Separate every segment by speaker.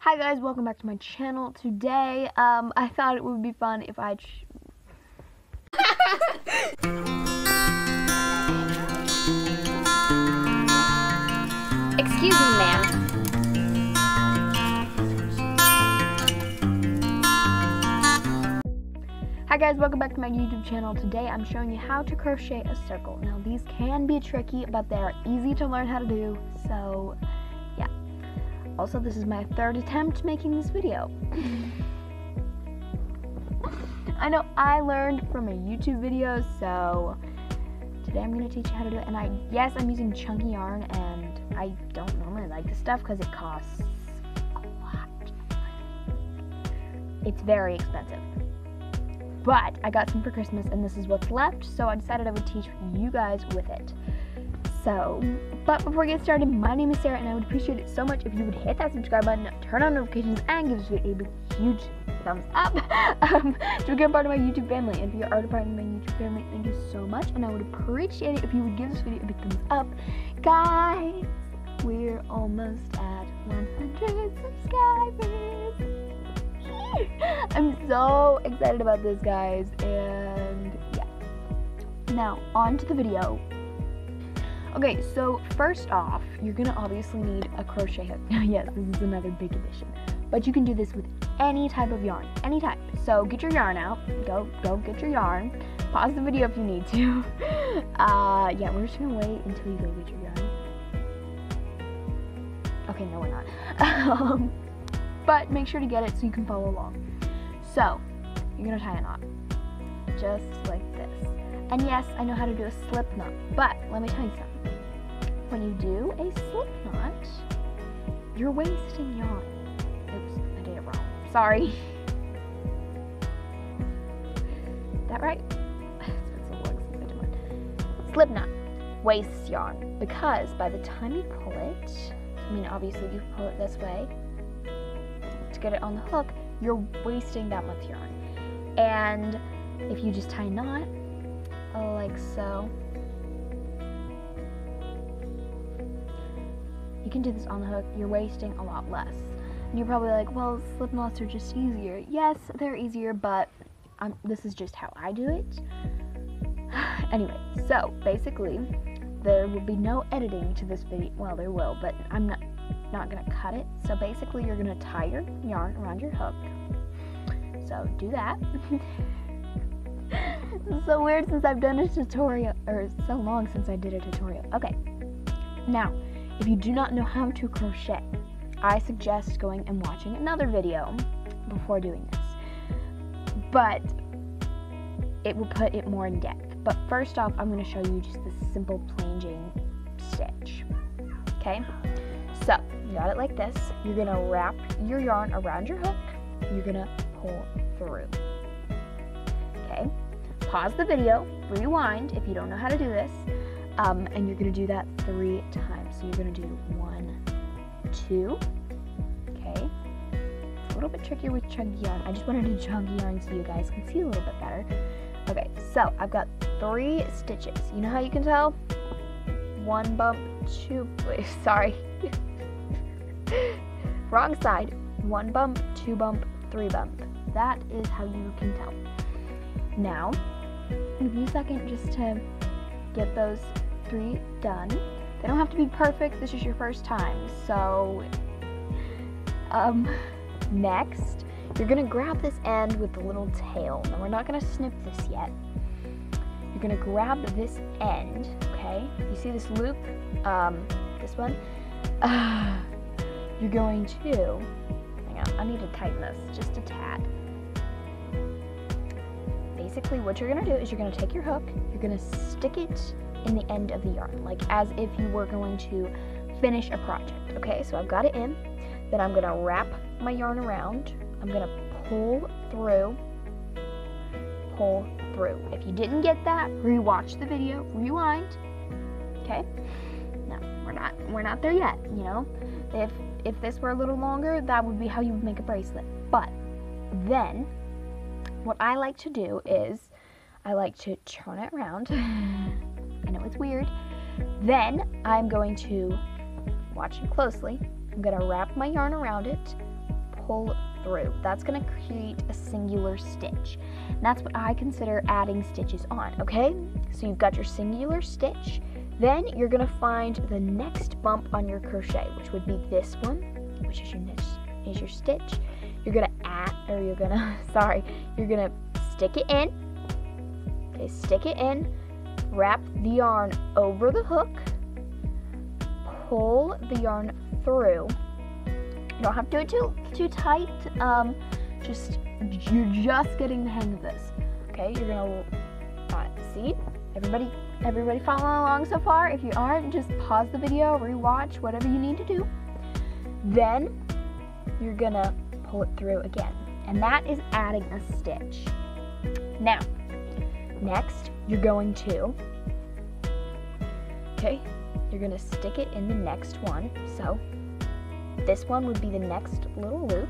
Speaker 1: Hi guys, welcome back to my channel. Today, I thought it would be fun if I
Speaker 2: Excuse me, ma'am.
Speaker 1: Hi guys, welcome back to my YouTube channel. Today I'm showing you how to crochet a circle. Now these can be tricky, but they are easy to learn how to do, so yeah. Also, this is my third attempt making this video. I know I learned from a YouTube video, so today I'm going to teach you how to do it. And yes, I'm using chunky yarn, and I don't normally like this stuff because it costs a lot. It's very expensive. But I got some for Christmas, and this is what's left, so I decided I would teach you guys with it. So, but before we get started, my name is Sarah, and I would appreciate it so much if you would hit that subscribe button, turn on notifications, and give this video a big, huge thumbs up to become part of my YouTube family. And if you are a part of my YouTube family, thank you so much, and I would appreciate it if you would give this video a big thumbs up. Guys, we're almost at 100 subscribers. I'm so excited about this, guys, and yeah. Now, on to the video. Okay, so first off, you're gonna obviously need a crochet hook. Yes, this is another big addition. But you can do this with any type of yarn, any type. So get your yarn out, go get your yarn. Pause the video if you need to. Yeah, we're just gonna wait until you go get your yarn. Okay, no, we're not. But make sure to get it so you can follow along. So, you're gonna tie a knot, just like this. And yes, I know how to do a slip knot, but let me tell you something. When you do a slip knot, you're wasting yarn. Oops, I did it wrong. Sorry. Is that right? It's been so long since I did one. Slip knot wastes yarn because by the time you pull it, I mean, obviously you pull it this way to get it on the hook, you're wasting that much yarn. And if you just tie a knot, like so, you can do this on the hook, you're wasting a lot less. And you're probably like, well, slip knots are just easier. Yes, they're easier, but this is just how I do it. Anyway, so basically, there will be no editing to this video. Well, there will, but I'm not gonna cut it. So basically, you're gonna tie your yarn around your hook. So do that. It's so weird since I've done a tutorial, or so long since I did a tutorial. Okay, now, if you do not know how to crochet, I suggest going and watching another video before doing this. But it will put it more in depth. But first off, I'm going to show you just the simple plain Jane stitch. Okay, so you got it like this. You're going to wrap your yarn around your hook. You're going to pull through. Okay. Pause the video, rewind if you don't know how to do this, and you're going to do that 3 times. So you're going to do 1, 2, okay? It's a little bit trickier with chunky yarn. I just wanted to chunky yarn so you guys can see a little bit better. Okay, so I've got 3 stitches. You know how you can tell? 1 bump, 2, sorry. Wrong side. 1 bump, 2 bump, 3 bump. That is how you can tell. Now, give you a second just to get those 3 done. They don't have to be perfect, this is your first time. So, next, you're gonna grab this end with the little tail. Now, we're not gonna snip this yet. You're gonna grab this end, okay? You see this loop? This one? You're going to, hang on, I need to tighten this just a tad. Basically, what you're going to do is you're going to take your hook, you're going to stick it in the end of the yarn, like as if you were going to finish a project, okay? So I've got it in, then I'm going to wrap my yarn around, I'm going to pull through. If you didn't get that, rewatch the video, rewind, okay? No, we're not there yet, you know? If this were a little longer, that would be how you would make a bracelet. But then, what I like to do is, I like to turn it around. I know it's weird. Then, I'm going to, watch it closely, I'm going to wrap my yarn around it, pull through. That's going to create a singular stitch. And that's what I consider adding stitches on, okay? So you've got your singular stitch. Then you're going to find the next bump on your crochet, which would be this one, which is your stitch. You're going to stick it in. Okay, stick it in. Wrap the yarn over the hook. Pull the yarn through. You don't have to do it too tight. You're just getting the hang of this. Okay, you're gonna see. Everybody following along so far? If you aren't, just pause the video, rewatch, whatever you need to do. Then you're gonna pull it through again, and that is adding a stitch. Now, next you're going to. Okay, you're gonna stick it in the next one. So this one would be the next little loop.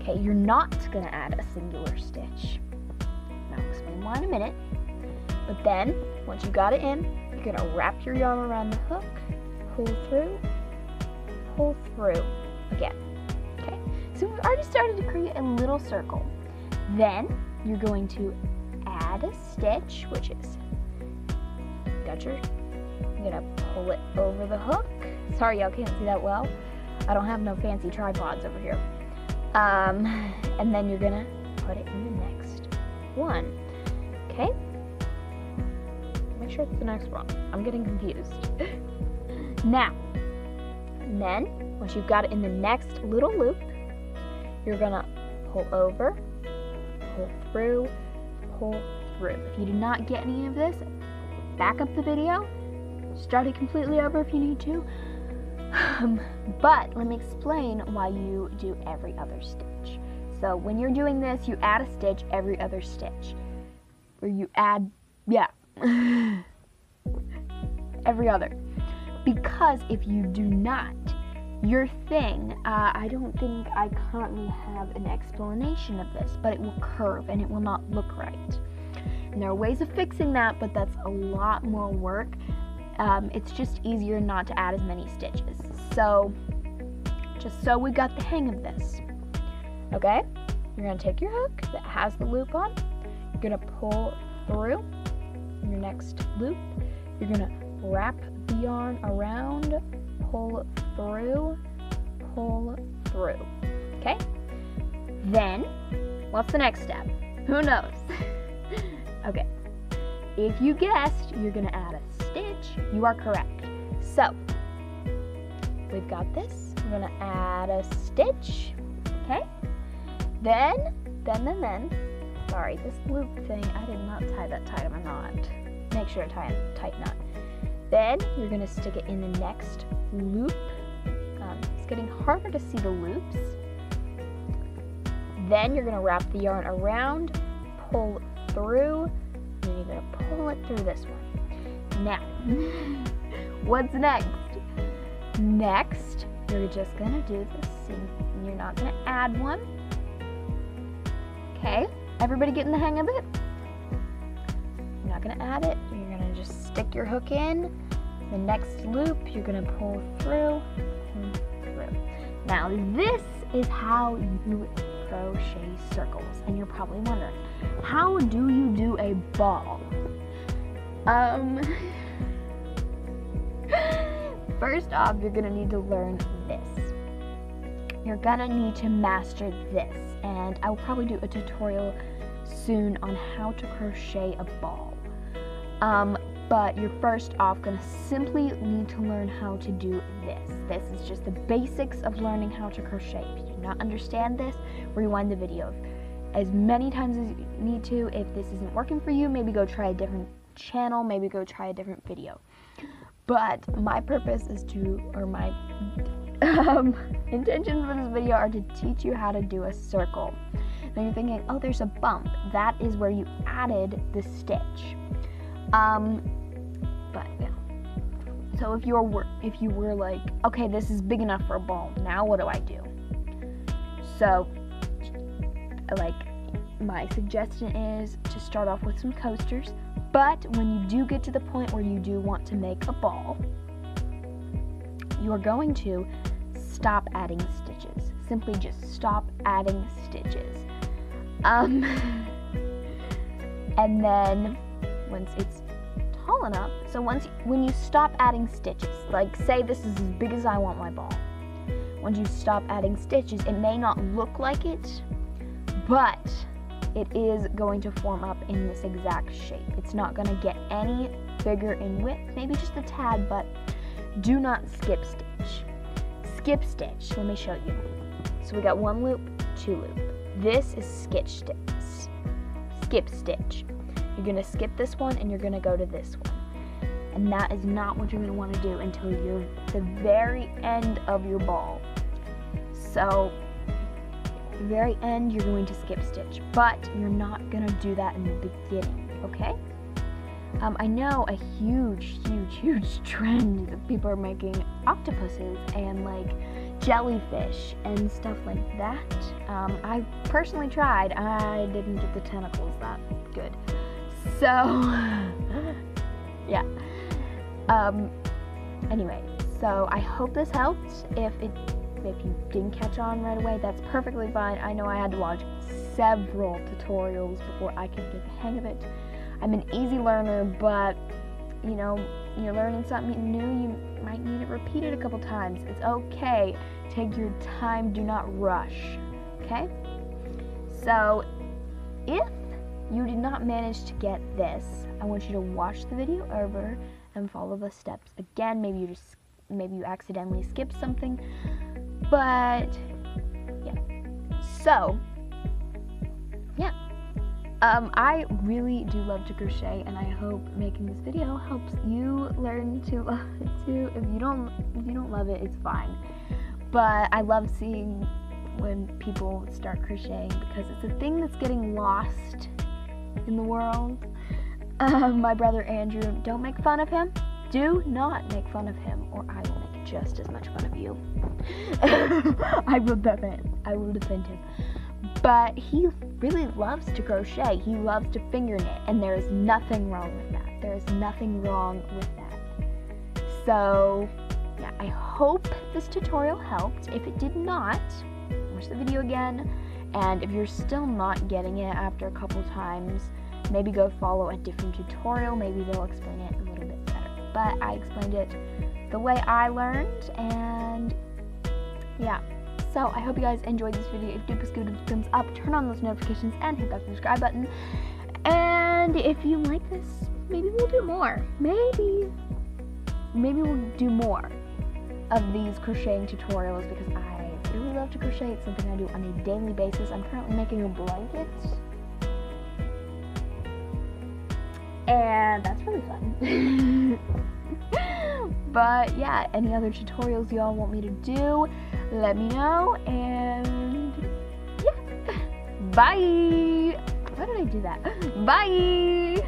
Speaker 1: Okay, you're not gonna add a singular stitch. I'll explain why in a minute. But then, once you got it in, you're gonna wrap your yarn around the hook, pull through again. Okay, so we've already started to create a little circle. Then you're going to add a stitch, which is, you're gonna pull it over the hook. Sorry, y'all can't see that well. I don't have no fancy tripods over here. And then you're gonna put it in the next one. Okay? Make sure it's the next one. I'm getting confused. Now, and then, once you've got it in the next little loop, you're gonna pull over, pull through, pull through. If you do not get any of this, back up the video, start it completely over if you need to. But let me explain why you do every other stitch. So when you're doing this, you add a stitch every other stitch. Or you add, every other. Because if you do not, your thing, I don't think I currently have an explanation of this, but it will curve and it will not look right. And there are ways of fixing that, but that's a lot more work. It's just easier not to add as many stitches. So, just so we got the hang of this. Okay? You're going to take your hook that has the loop on. You're going to pull through your next loop. You're going to wrap the yarn around, pull through. Okay? Then, what's the next step? Who knows? Okay. If you guessed, you're going to add a stitch. You are correct. So, we've got this. We're going to add a stitch. Okay? Then, sorry, this loop thing, I did not tie that tight on a knot. Make sure to tie a tight knot. Then, you're going to stick it in the next loop. It's getting harder to see the loops. Then, you're going to wrap the yarn around, pull through, and then you're going to pull it through this one. Now, what's next? Next, you're just going to do the same. You're not going to add one. Okay, everybody getting the hang of it? You're not going to add it. You're going to just stick your hook in. The next loop, you're going to pull through and through. Now, this is how you crochet circles. And you're probably wondering, how do you do a ball? First off, you're gonna need to learn this. You're gonna need to master this, and I will probably do a tutorial soon on how to crochet a ball. But you're first off gonna simply need to learn how to do this. This is just the basics of learning how to crochet. If you do not understand this, rewind the video as many times as you need to. If this isn't working for you, maybe go try a different channel, maybe go try a different video. But my purpose is to, or my intentions for this video are to teach you how to do a circle. Now you're thinking, oh, there's a bump. That is where you added the stitch. But yeah. So if you were like, okay, this is big enough for a ball, now what do I do? So, like, my suggestion is to start off with some coasters, but when you do get to the point where you do want to make a ball, you are going to stop adding stitches. Simply just stop adding stitches. And then once it's tall enough, so when you stop adding stitches, like say this is as big as I want my ball. Once you stop adding stitches, it may not look like it, but it is going to form up in this exact shape. It's not going to get any bigger in width, maybe just a tad, but do not skip stitch. Skip stitch, let me show you. So we got 1 loop, 2 loop. This is skip stitch. You're going to skip this one and you're going to go to this one. And that is not what you're going to want to do until you're at the very end of your ball. So, at the very end, you're going to skip stitch, but you're not going to do that in the beginning, okay? I know a huge trend that people are making octopuses and like jellyfish and stuff like that. I personally tried. I didn't get the tentacles that good. So, yeah. Anyway, so I hope this helped. If you didn't catch on right away, that's perfectly fine. I know I had to watch several tutorials before I could get the hang of it. I'm an easy learner, but you know, you're learning something new, you might need it repeated a couple times. It's okay. Take your time, do not rush. Okay? So, if you did not manage to get this, I want you to watch the video over and follow the steps. Again, maybe you accidentally skipped something, but yeah. So, yeah. I really do love to crochet, and I hope making this video helps you learn to love it too. If you don't love it, it's fine. But I love seeing when people start crocheting because it's a thing that's getting lost in the world. My brother Andrew, don't make fun of him. Do not make fun of him, or I will make just as much fun of you. I will defend him. But he really loves to crochet. He loves to finger knit, and there is nothing wrong with that. There is nothing wrong with that. So, yeah, I hope this tutorial helped. If it did not, watch the video again. And if you're still not getting it after a couple times, maybe go follow a different tutorial. Maybe they'll explain it a little bit better. But I explained it the way I learned, and yeah. So I hope you guys enjoyed this video. If you did, please give it a thumbs up, turn on those notifications, and hit that subscribe button. And if you like this, maybe we'll do more. Maybe we'll do more of these crocheting tutorials because I really love to crochet. It's something I do on a daily basis. I'm currently making a blanket, and that's really fun. But yeah, any other tutorials y'all want me to do, let me know, and yeah, bye! Why did I do that? Bye!